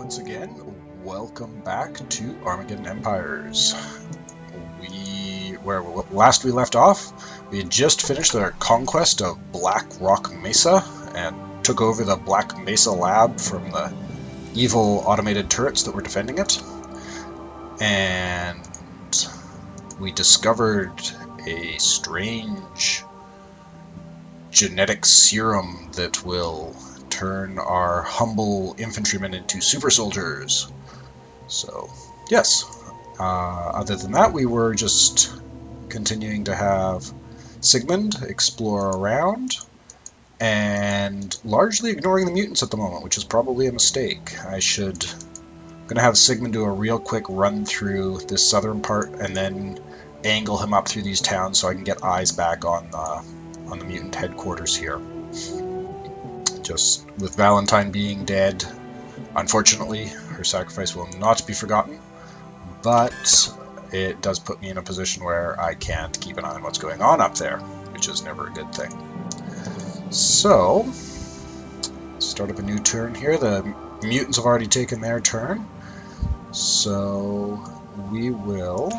once again, welcome back to Armageddon Empires. Where last we left off, we had just finished our conquest of Black Rock Mesa and took over the Black Mesa lab from the evil automated turrets that were defending it. And we discovered a strange genetic serum that will turn our humble infantrymen into super soldiers. So, yes. Other than that, we were just continuing to have Sigmund explore around and largely ignoring the mutants at the moment, which is probably a mistake. I'm gonna have Sigmund do a real quick run through this southern part and then angle him up through these towns so I can get eyes back on the mutant headquarters here. Just with Valentine being dead, unfortunately, her sacrifice will not be forgotten, but it does put me in a position where I can't keep an eye on what's going on up there, which is never a good thing. So, start up a new turn here. The mutants have already taken their turn, so we will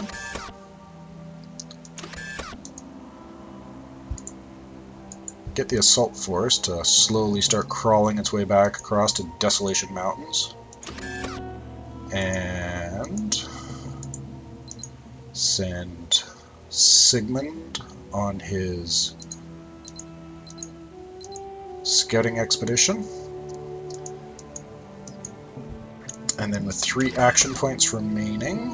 get the assault force to slowly start crawling its way back across to Desolation Mountains. And send Sigmund on his scouting expedition. And then with 3 action points remaining,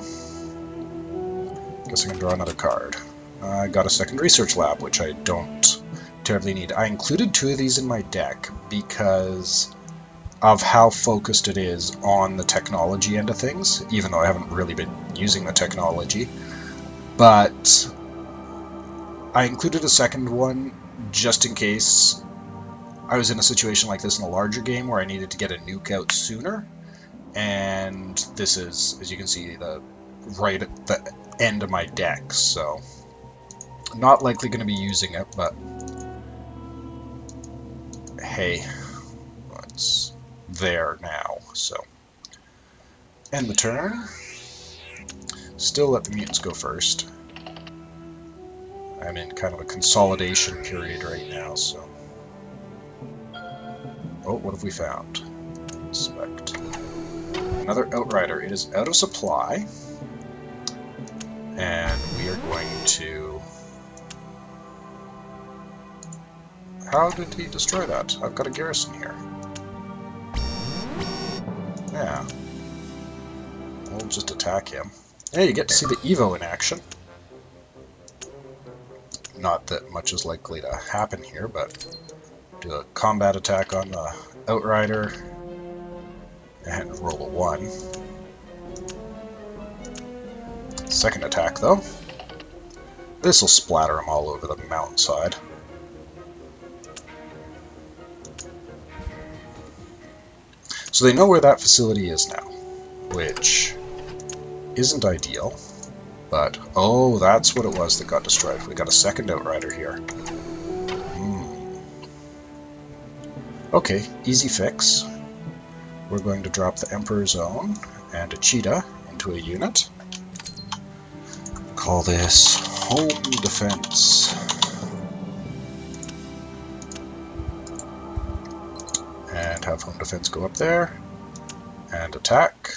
guess I can draw another card. I got a second research lab, which I don't terribly need. I included 2 of these in my deck because of how focused it is on the technology end of things, even though I haven't really been using the technology. But I included a second one just in case I was in a situation like this in a larger game where I needed to get a nuke out sooner. And this is, as you can see, right at the end of my deck, so not likely going to be using it, but hey, it's there now. So end the turn. Still let the mutants go first. I'm in kind of a consolidation period right now, so. Oh, what have we found? Inspect. Another Outrider. It is out of supply, and we are going to... How did he destroy that? I've got a garrison here. Yeah. We'll just attack him. Yeah, you get to see the Evo in action. Not that much is likely to happen here, but do a combat attack on the Outrider and roll a 1. Second attack, though. This will splatter him all over the mountainside. So they know where that facility is now, which isn't ideal, but oh, that's what it was that got destroyed. We got a second Outrider here. Okay, easy fix. We're going to drop the Emperor's Own and a Cheetah into a unit. Call this Home Defense. And have Home Defense go up there and attack.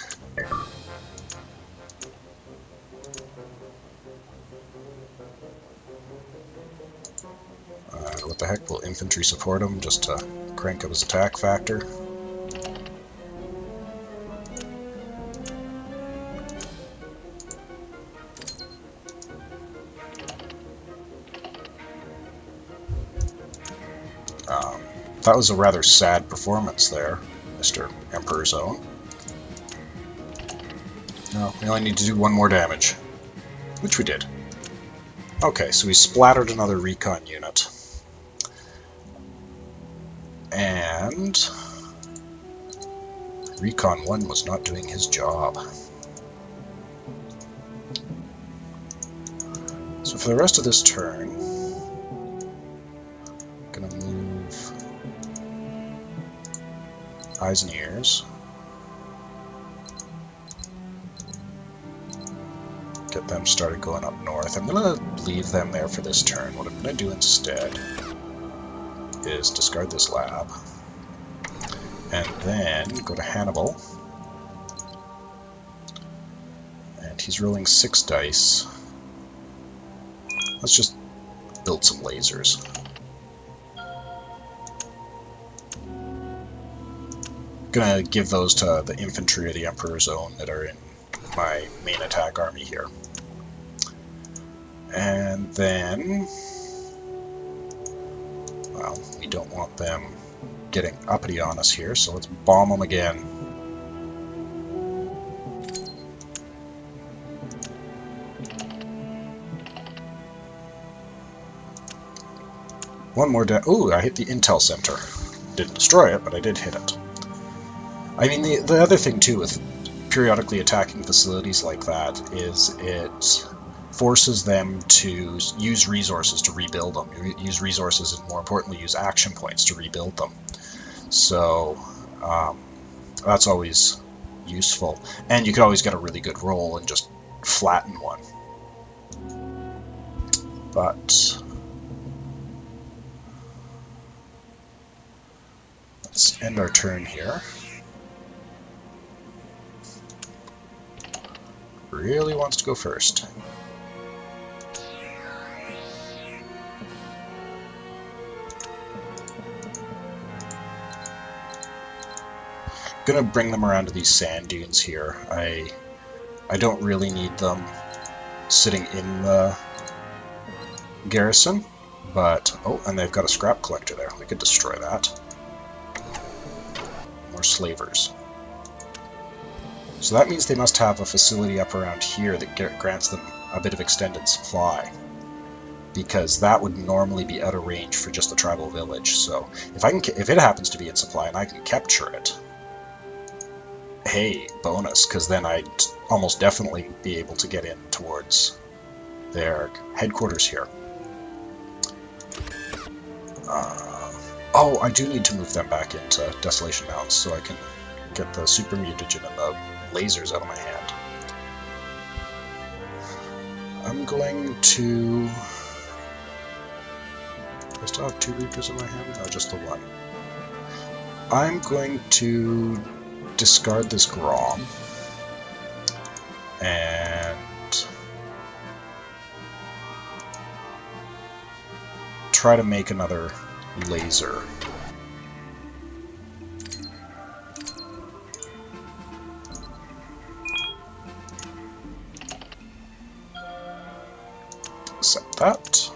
What the heck, will infantry support him just to crank up his attack factor? That was a rather sad performance there, Mr. Emperor's Own. No, we only need to do 1 more damage, which we did. Okay, so we splattered another recon unit. And Recon 1 was not doing his job. So for the rest of this turn, I'm going to move Eyes and Ears. them started going up north. I'm going to leave them there for this turn. What I'm going to do instead is discard this lab, and then go to Hannibal. And he's rolling 6 dice. Let's just build some lasers. Gonna give those to the infantry of the Emperor's Own that are in my main attack army here. And then, well, we don't want them getting uppity on us here, so let's bomb them again. One more ooh, I hit the Intel Center. Didn't destroy it, but I did hit it. I mean, the other thing, too, with periodically attacking facilities like that is it forces them to use resources to rebuild them. Use resources and, more importantly, use action points to rebuild them. So that's always useful. And you could always get a really good roll and just flatten one. But let's end our turn here. Really wants to go first. Gonna bring them around to these sand dunes here. I don't really need them sitting in the garrison, but oh, and they've got a scrap collector there. We could destroy that. More slavers. So that means they must have a facility up around here that grants them a bit of extended supply, because that would normally be out of range for just the tribal village. So if it happens to be in supply and I can capture it, hey, bonus, because then I'd almost definitely be able to get in towards their headquarters here. Oh, I do need to move them back into Desolation Mountains so I can get the super mutagen and the lasers out of my hand. I'm going to... I still have 2 Reapers in my hand? No, just the one. I'm going to discard this Grom and try to make another laser. Accept that.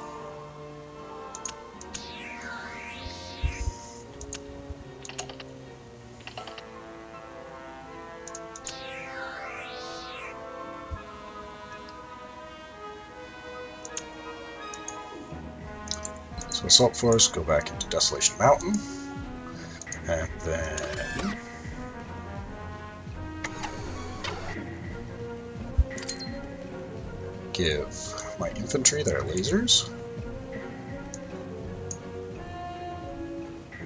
So Assault Force, go back into Desolation Mountain, and then give my infantry their lasers,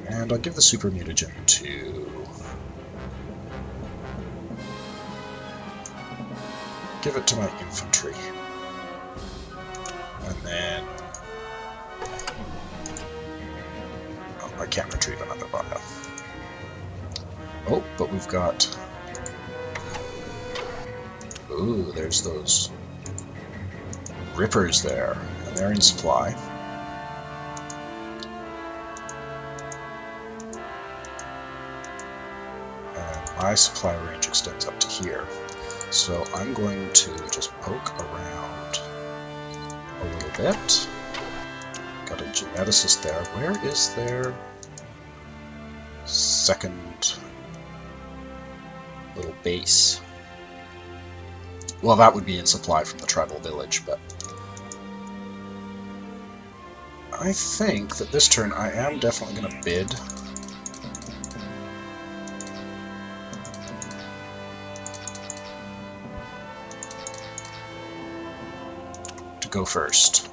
and I'll give the super mutagen to give it to my infantry, and then I can't retrieve another bio. Oh, but we've got... Ooh, there's those Rippers there, and they're in supply. And my supply range extends up to here. So I'm going to just poke around a little bit. Got a geneticist there. Where is their second little base? Well, that would be in supply from the tribal village, but I think that this turn I am definitely going to bid to go first.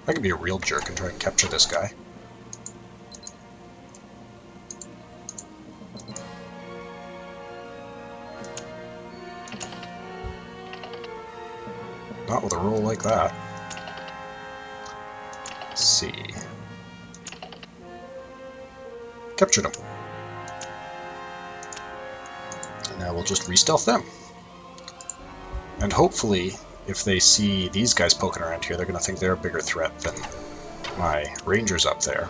I could be a real jerk and try and capture this guy. Not with a roll like that. Let's see. Captured him. And now we'll just re-stealth them. And hopefully, if they see these guys poking around here, they're going to think they're a bigger threat than my rangers up there.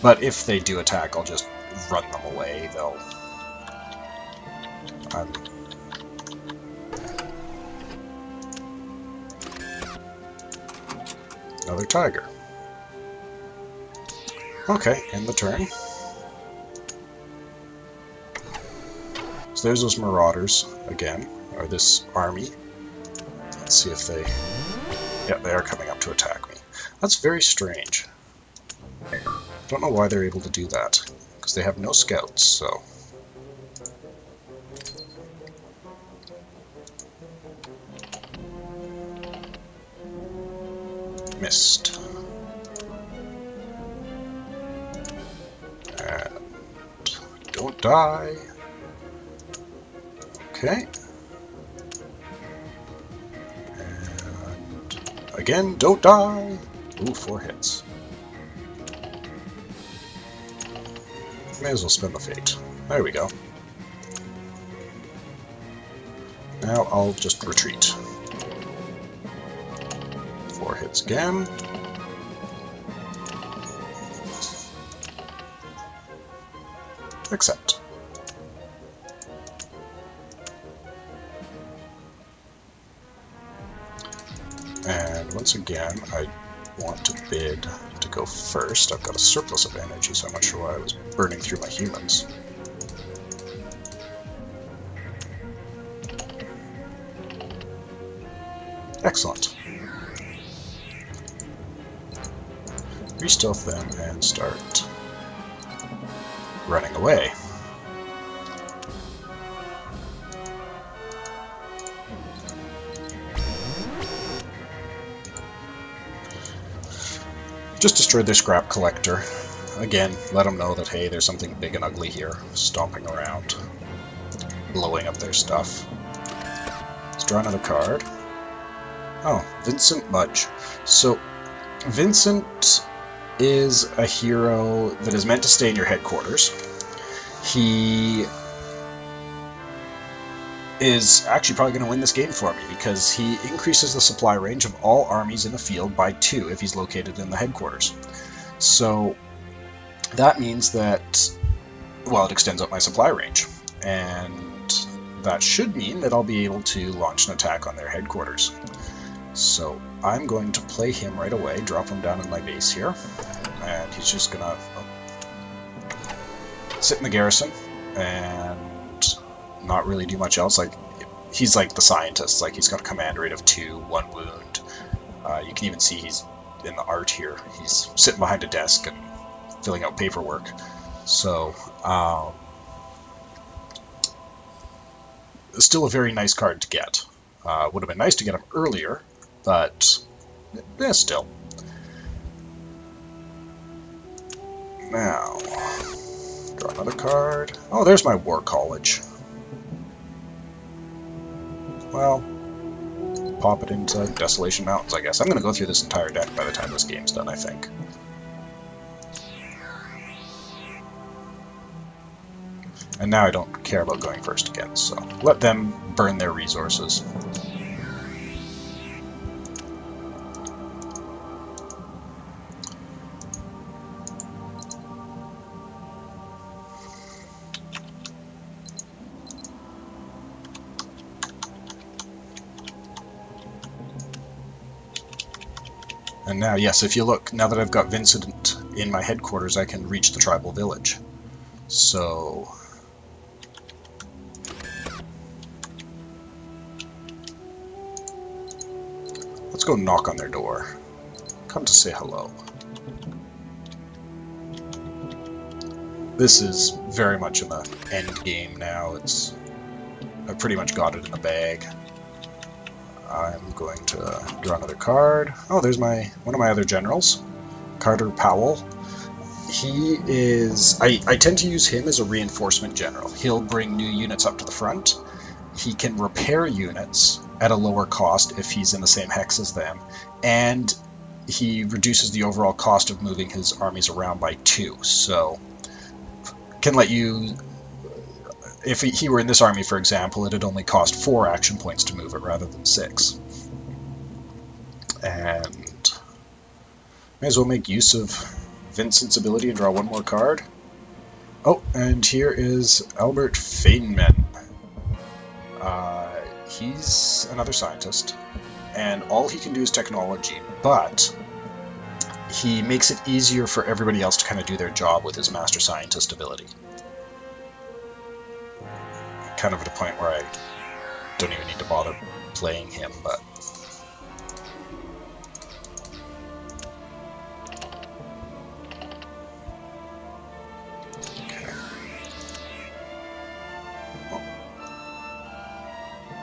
But if they do attack, I'll just run them away. They'll... Another tiger. Okay, end the turn. So there's those marauders again, or this army. Let's see if they... Yeah, they are coming up to attack me. That's very strange. Don't know why they're able to do that, because they have no scouts, so... Missed. And don't die. Okay. And again, don't die. Ooh, 4 hits. May as well spend the fate. There we go. Now I'll just retreat. 4 hits again. Accept. And once again, I want to bid to go first. I've got a surplus of energy, so I'm not sure why I was burning through my humans. Excellent. Re-stealth them and start running away. Just destroyed their scrap collector. Again, let them know that, hey, there's something big and ugly here, stomping around, blowing up their stuff. Let's draw another card. Oh, Vincent Mudge. So, Vincent is a hero that is meant to stay in your headquarters. He is actually probably going to win this game for me because he increases the supply range of all armies in the field by 2 if he's located in the headquarters. So that means that, well, it extends up my supply range, and that should mean that I'll be able to launch an attack on their headquarters. So I'm going to play him right away, drop him down in my base here, and he's just going to sit in the garrison and not really do much else. Like, he's like the scientist, like he's got a command rate of 2, 1 wound. You can even see he's in the art here. He's sitting behind a desk and filling out paperwork. So, still a very nice card to get. Would have been nice to get him earlier, but still. Now, draw another card. Oh, there's my War College. Well, pop it into Desolation Mountains, I guess. I'm going to go through this entire deck by the time this game's done, I think. And now I don't care about going first again, so let them burn their resources. And now, yes, if you look, now that I've got Vincent in my headquarters, I can reach the tribal village. So let's go knock on their door. Come to say hello. This is very much in the end game now. I've pretty much got it in the bag. I'm going to draw another card. Oh, there's one of my other generals, Carter Powell. He is... I tend to use him as a reinforcement general. He'll bring new units up to the front. He can repair units at a lower cost if he's in the same hex as them, and he reduces the overall cost of moving his armies around by 2, so can let you... If he were in this army, for example, it'd only cost 4 action points to move it rather than 6. And may as well make use of Vincent's ability and draw one more card. Oh, and here is Albert Feynman. He's another scientist, and all he can do is technology, but he makes it easier for everybody else to kind of do their job with his master scientist ability. Kind of at a point where I don't even need to bother playing him, but...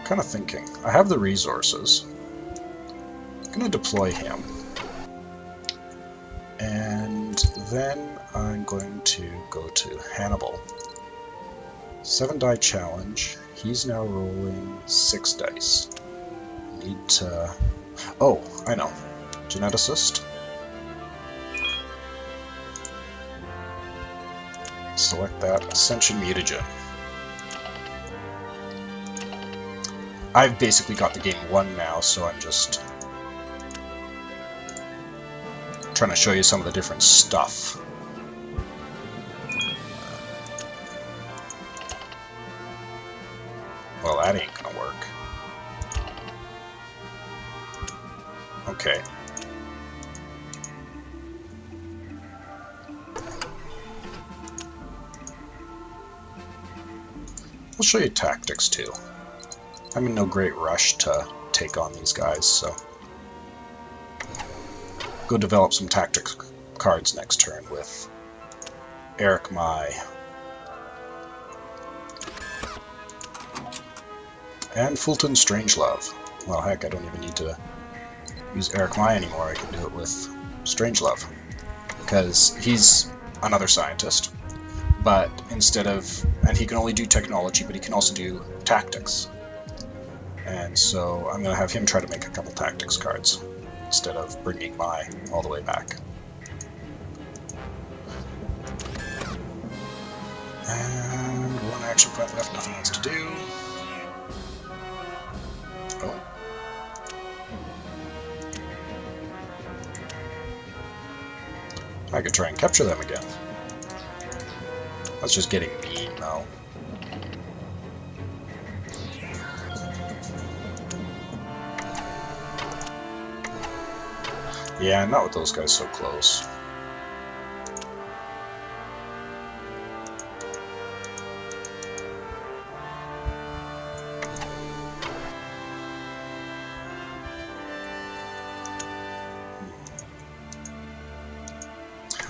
Kind of thinking. I have the resources. I'm going to deploy him. And then I'm going to go to Hannibal. 7-die challenge. He's now rolling 6 dice. Need to... Oh, I know. Geneticist. Select that. Ascension Mutagen. I've basically got the game won now, so I'm just trying to show you some of the different stuff. Well, that ain't gonna work. Okay. I'll show you tactics too. I'm in no great rush to take on these guys, so go develop some tactics cards next turn with Eric Mai. And Fulton Strangelove. Well, heck, I don't even need to use Eric Mai anymore. I can do it with Strangelove, because he's another scientist, but instead of... and he can only do technology, but he can also do tactics. And so I'm going to have him try to make a couple tactics cards instead of bringing Mai all the way back. And 1 action point left, nothing else to do. Oh. I could try and capture them again. That's just getting mean, though. Yeah, not with those guys so close.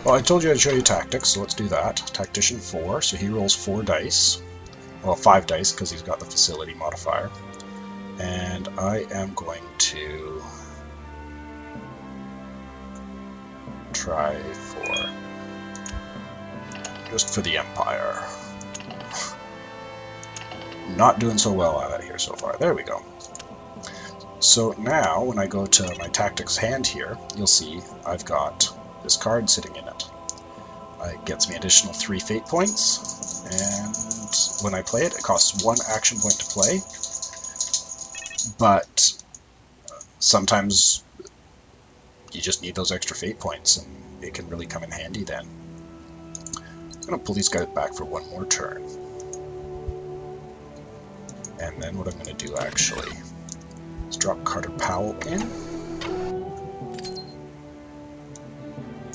Well, I told you I'd show you tactics, so let's do that. Tactician 4, so he rolls 4 dice. Well, 5 dice, because he's got the facility modifier. And I am going to try for... just for the Empire. Not doing so well out of here so far. There we go. So now, when I go to my tactics hand here, you'll see I've got this card sitting in it. It gets me additional 3 fate points, and when I play it, it costs 1 action point to play. But sometimes you just need those extra fate points, and it can really come in handy then. I'm going to pull these guys back for 1 more turn. And then what I'm going to do actually is drop Carter Powell in.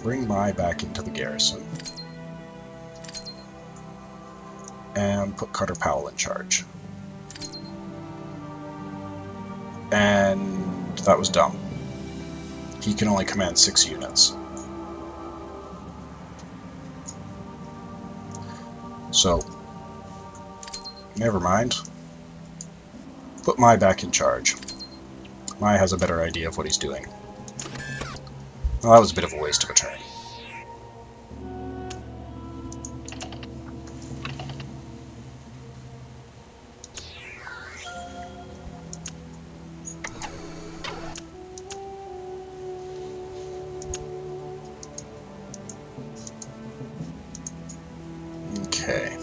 Bring Mai back into the garrison. And put Carter Powell in charge. And that was dumb. He can only command 6 units. So, never mind. Put Mai back in charge. Mai has a better idea of what he's doing. Well, that was a bit of a waste of a turn. Okay.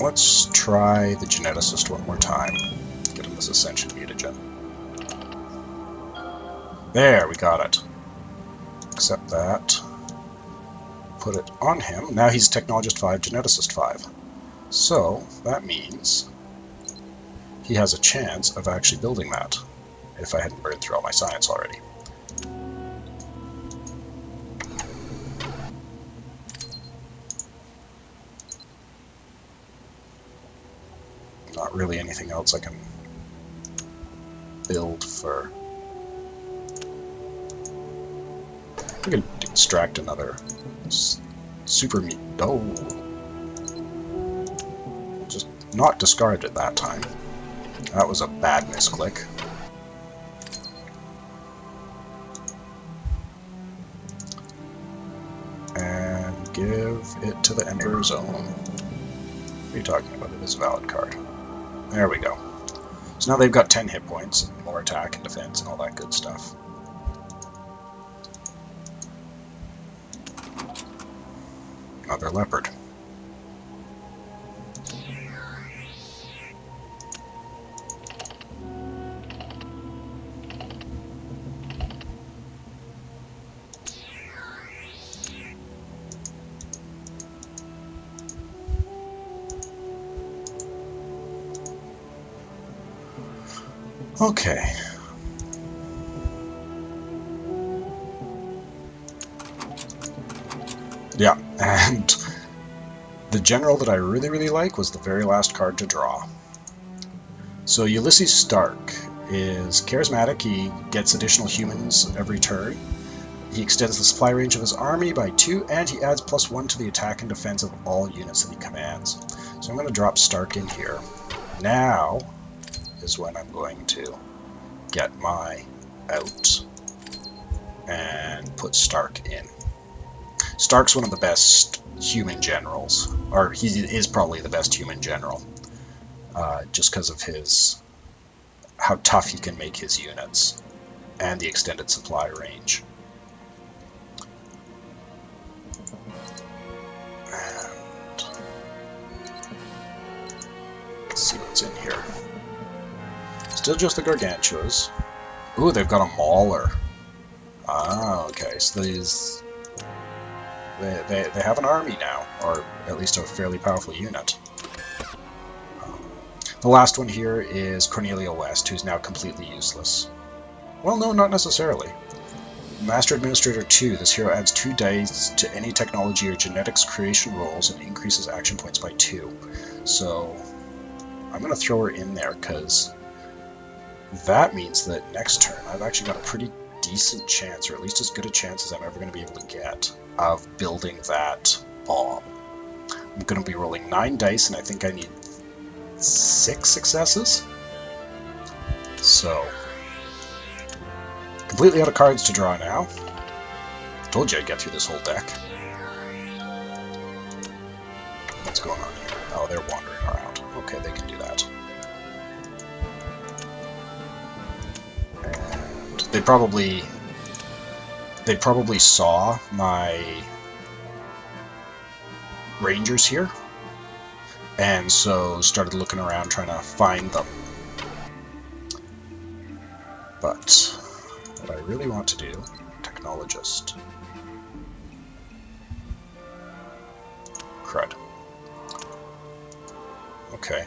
Let's try the geneticist one more time. Get him this ascension mutagen. There, we got it. Accept that. Put it on him. Now he's Technologist 5, Geneticist 5. So, that means he has a chance of actually building that, if I hadn't burned through all my science already. Not really anything else I can build for... We can extract another super meat. Oh! Just not discard it that time. That was a bad misclick. And give it to the Emperor's Own. What are you talking about? It is a valid card. There we go. So now they've got 10 hit points, and more attack and defense and all that good stuff. Another leopard. Okay. Yeah, and the general that I really like was the very last card to draw. So Ulysses Stark is charismatic. He gets additional humans every turn. He extends the supply range of his army by 2, and he adds +1 to the attack and defense of all units that he commands. So I'm going to drop Stark in here. Now is when I'm going to get Mai out and put Stark in. Stark's one of the best human generals, or he is probably the best human general, just because of how tough he can make his units and the extended supply range. And let's see what's in here. Still just the Gargantuas. Ooh, they've got a Mauler. Ah, okay, so these... They have an army now, or at least a fairly powerful unit. The last one here is Cornelia West, who's now completely useless. Well, no, not necessarily. Master Administrator 2, this hero adds 2 dice to any technology or genetics creation rolls and increases action points by 2. So, I'm going to throw her in there, because that means that next turn I've actually got a pretty decent chance, or at least as good a chance as I'm ever going to be able to get, of building that bomb. I'm going to be rolling 9 dice, and I think I need 6 successes. So, completely out of cards to draw now. Told you I'd get through this whole deck. What's going on here? Oh, they're wandering around. Okay, they can do that. And they probably saw my Rangers here, and so started looking around trying to find them. But what I really want to do, Technologist. Crud. Okay.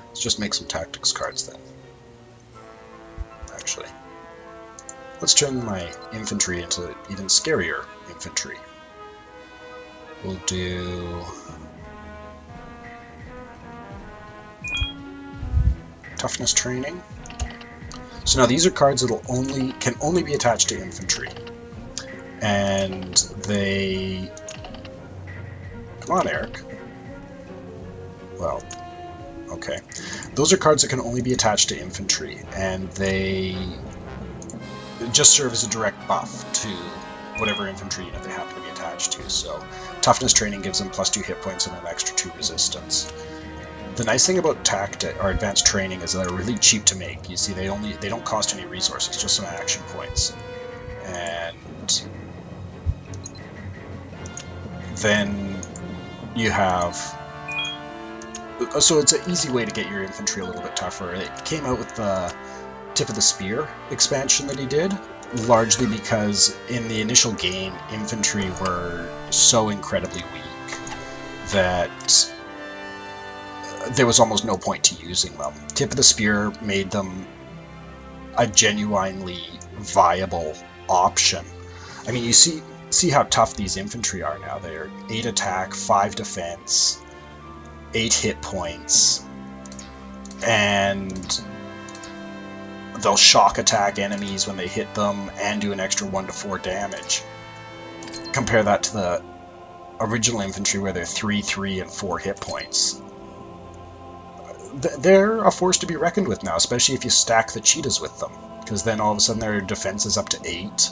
Let's just make some tactics cards then. Actually. Let's turn my infantry into even scarier infantry. We'll do... toughness training. So now these are cards that can only be attached to infantry. And they... Come on, Eric. Well, okay. Those are cards that can only be attached to infantry, and they just serve as a direct buff to whatever infantry unit they happen to be attached to. So toughness training gives them +2 hit points and an extra 2 resistance. The nice thing about advanced training is that they're really cheap to make. You see, they don't cost any resources, just some action points. And then you have... So it's an easy way to get your infantry a little bit tougher. It came out with the Tip of the Spear expansion that he did, largely because in the initial game, infantry were so incredibly weak that there was almost no point to using them. Tip of the Spear made them a genuinely viable option. I mean, you see how tough these infantry are now. They're 8 attack, 5 defense, 8 hit points, and they'll shock attack enemies when they hit them and do an extra 1 to 4 damage. Compare that to the original infantry where they're 3, 3, and 4 hit points. They're a force to be reckoned with now, especially if you stack the cheetahs with them, because then all of a sudden their defense is up to 8.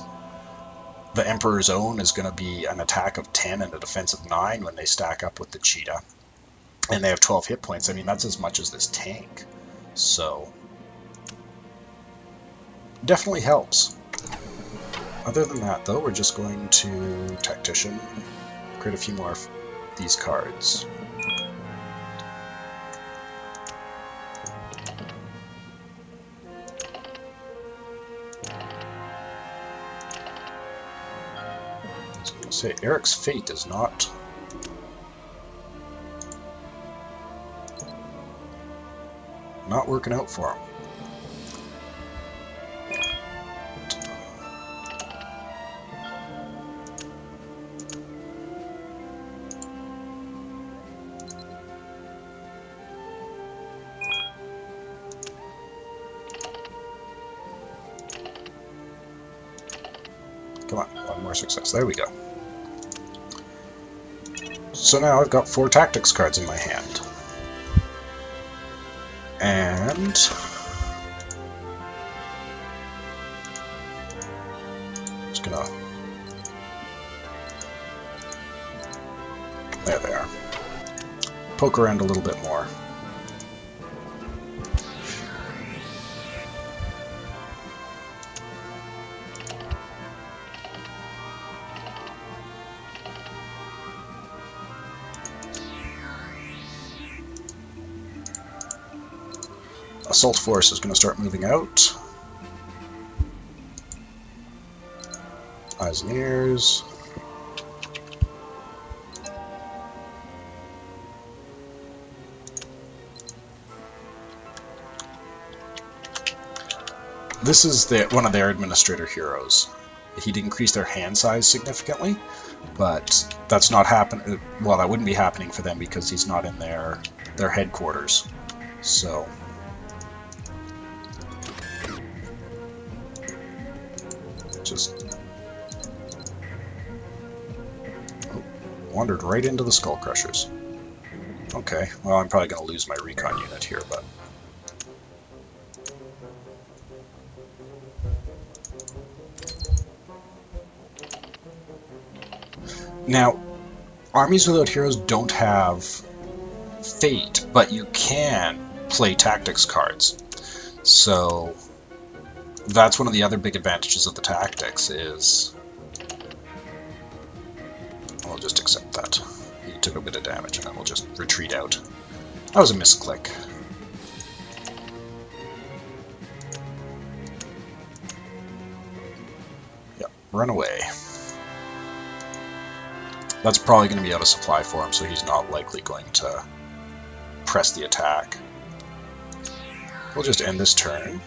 The Emperor's Own is going to be an attack of 10 and a defense of 9 when they stack up with the cheetah. And they have 12 hit points. I mean, that's as much as this tank. So, definitely helps. Other than that, though, we're just going to Tactician, create a few more of these cards. So I'm going to say Eric's fate is not working out for him. Come on, one more success. There we go. So now I've got 4 tactics cards in my hand. And just gonna... There they are. Poke around a little bit more. Assault force is going to start moving out. Eyes and ears. This is one of their administrator heroes. He'd increase their hand size significantly, but that's not happening. Well, that wouldn't be happening for them because he's not in their headquarters. So just wandered right into the Skull Crushers. Okay, well, I'm probably going to lose my recon unit here, but now, armies without heroes don't have fate, but you can play tactics cards. So that's one of the other big advantages of the tactics is... I'll just accept that. He took a bit of damage and then we'll just retreat out. That was a misclick. Yep, run away. That's probably going to be out of supply for him, so he's not likely going to press the attack. We'll just end this turn.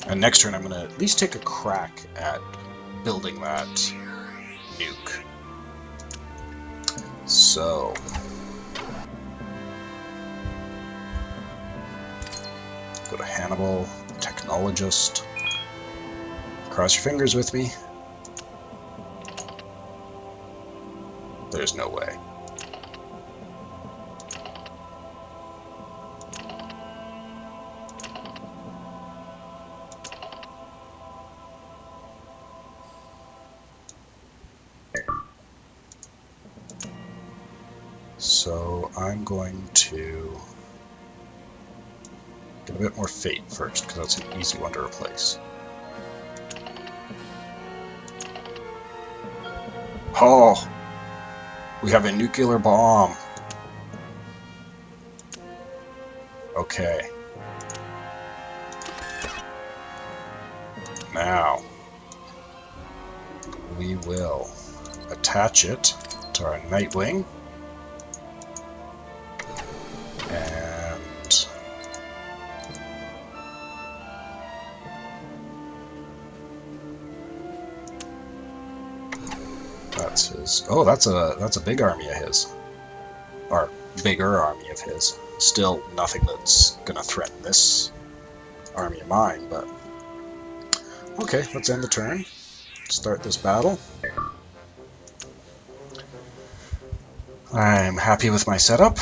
And next turn I'm going to at least take a crack at building that nuke. So... go to Hannibal, technologist. Cross your fingers with me. There's no way. So I'm going to get a bit more fate first, because that's an easy one to replace. Oh! We have a nuclear bomb! Okay. Now, we will attach it to our Nightwing. And that's his. Oh, that's a big army of his. Or bigger army of his. Still nothing that's gonna threaten this army of mine, but okay, let's end the turn. Start this battle. I'm happy with my setup.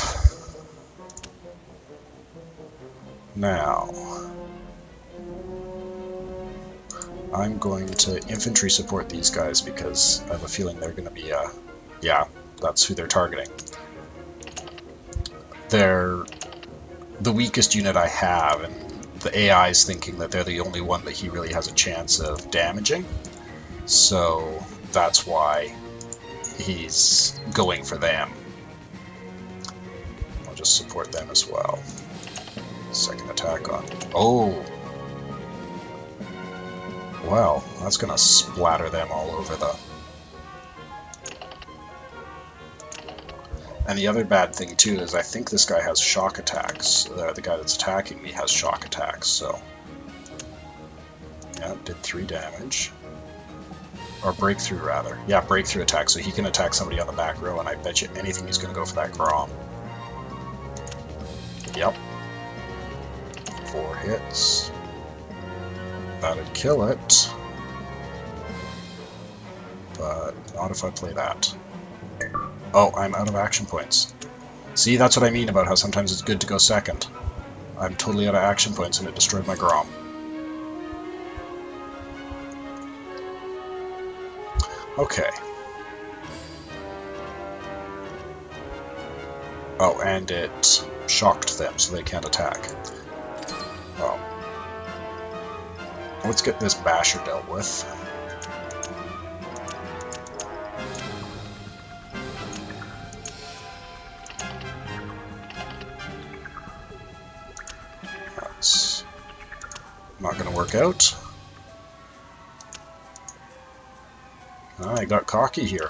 Now, I'm going to infantry support these guys because I have a feeling they're going to be, yeah, that's who they're targeting. They're the weakest unit I have, and the AI is thinking that they're the only one that he really has a chance of damaging. So that's why he's going for them. I'll just support them as well. Second attack on. Oh! Well, that's gonna splatter them all over the... And the other bad thing too is I think this guy has shock attacks. The guy that's attacking me has shock attacks, so... Yeah, did 3 damage. Or breakthrough, rather. Yeah, breakthrough attack, so he can attack somebody on the back row, and I bet you anything he's gonna go for that Grom. Yep. 4 hits. That'd kill it. But not if I play that. Oh, I'm out of action points. See, that's what I mean about how sometimes it's good to go second. I'm totally out of action points and it destroyed my Grom. Okay. Oh, and it shocked them so they can't attack. Well, let's get this basher dealt with. That's not going to work out. I got cocky here.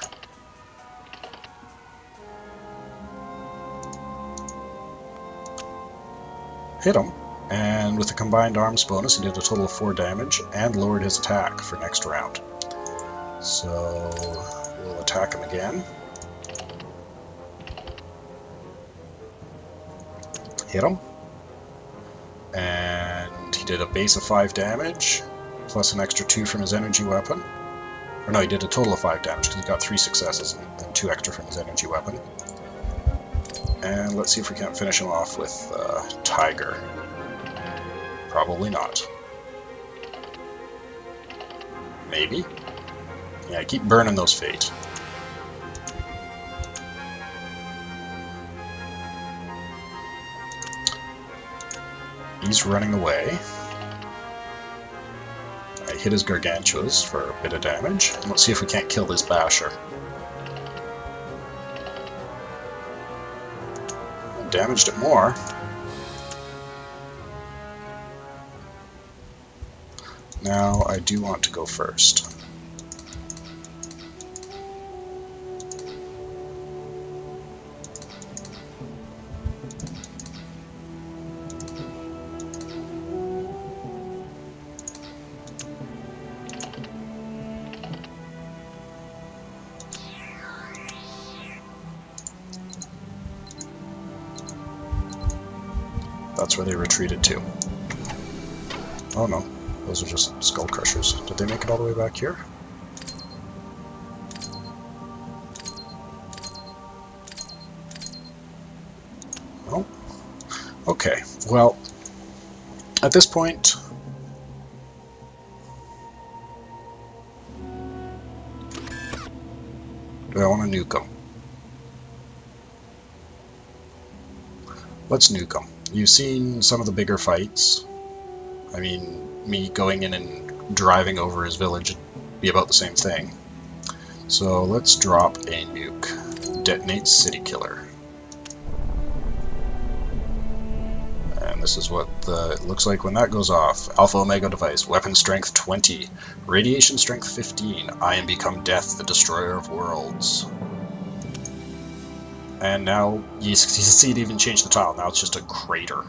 Hit him, and with the combined arms bonus, he did a total of 4 damage and lowered his attack for next round. So we'll attack him again. Hit him, and he did a base of 5 damage, plus an extra 2 from his energy weapon. Or no, he did a total of 5 damage because he got 3 successes and 2 extra from his energy weapon. And let's see if we can't finish him off with Tiger. Probably not. Maybe? Yeah, keep burning those fate. He's running away. I hit his Gargantuas for a bit of damage. Let's see if we can't kill this Basher. Damaged it more. Now I do want to go first. That's where they retreated to. Oh no, those are just skull crushers. Did they make it all the way back here? No? Okay, well, at this point, do I want to nuke them? Let's nuke them. You've seen some of the bigger fights. I mean, me going in and driving over his village would be about the same thing. So let's drop a nuke. Detonate City Killer. And this is what it looks like when that goes off. Alpha Omega device, weapon strength 20, radiation strength 15. I am become death, the destroyer of worlds. And now you see it even change the tile. Now it's just a crater.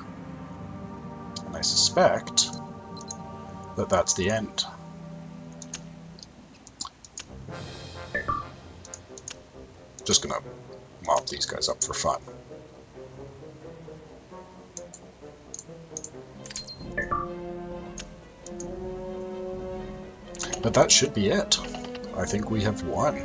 And I suspect that that's the end. Just gonna mop these guys up for fun. But that should be it. I think we have won.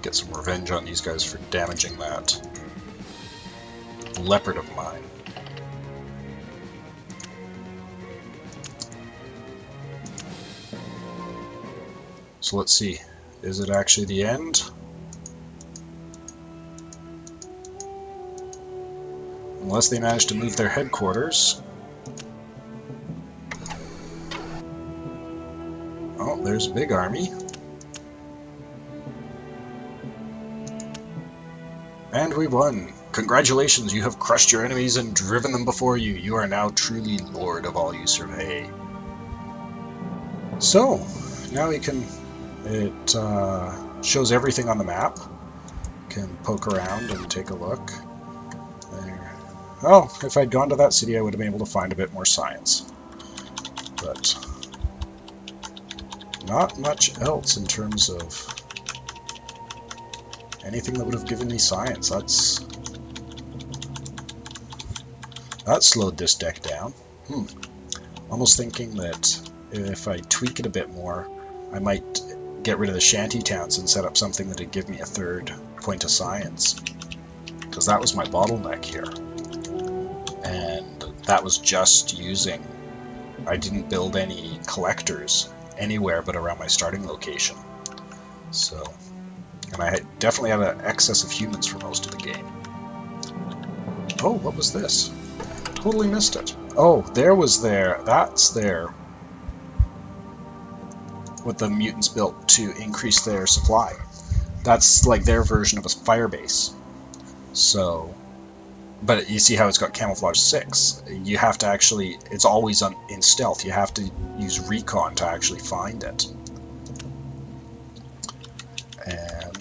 Get some revenge on these guys for damaging that leopard of mine. So let's see, is it actually the end? Unless they manage to move their headquarters. Oh, there's a big army. And we won! Congratulations, you have crushed your enemies and driven them before you. You are now truly lord of all you survey. So, now we can... It shows everything on the map. Can poke around and take a look. There. Oh, if I'd gone to that city, I would have been able to find a bit more science. But not much else in terms of anything that would have given me science. That slowed this deck down. Almost thinking that if I tweak it a bit more, I might get rid of the shanty towns and set up something that would give me a third point of science. Because that was my bottleneck here. And that was just using... I didn't build any collectors anywhere but around my starting location. So... And I definitely had an excess of humans for most of the game. Oh, what was this? Totally missed it. Oh, that's there. What the mutants built to increase their supply. That's like their version of a fire base. So, but you see how it's got camouflage 6. You have to actually, it's always in stealth. You have to use recon to actually find it. And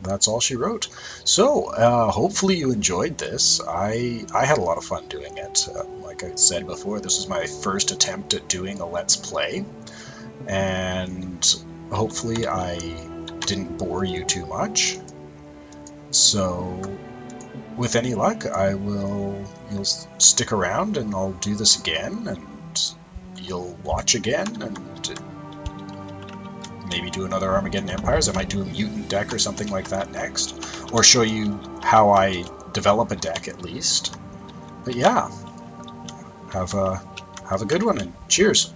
that's all she wrote. So, hopefully you enjoyed this. I had a lot of fun doing it. Like I said before, this was my first attempt at doing a Let's Play. And hopefully I didn't bore you too much. So, with any luck, you'll stick around and I'll do this again, and you'll watch again, and maybe do another Armageddon Empires. I might do a mutant deck or something like that next, or show you how I develop a deck at least. But yeah, have a good one, and cheers.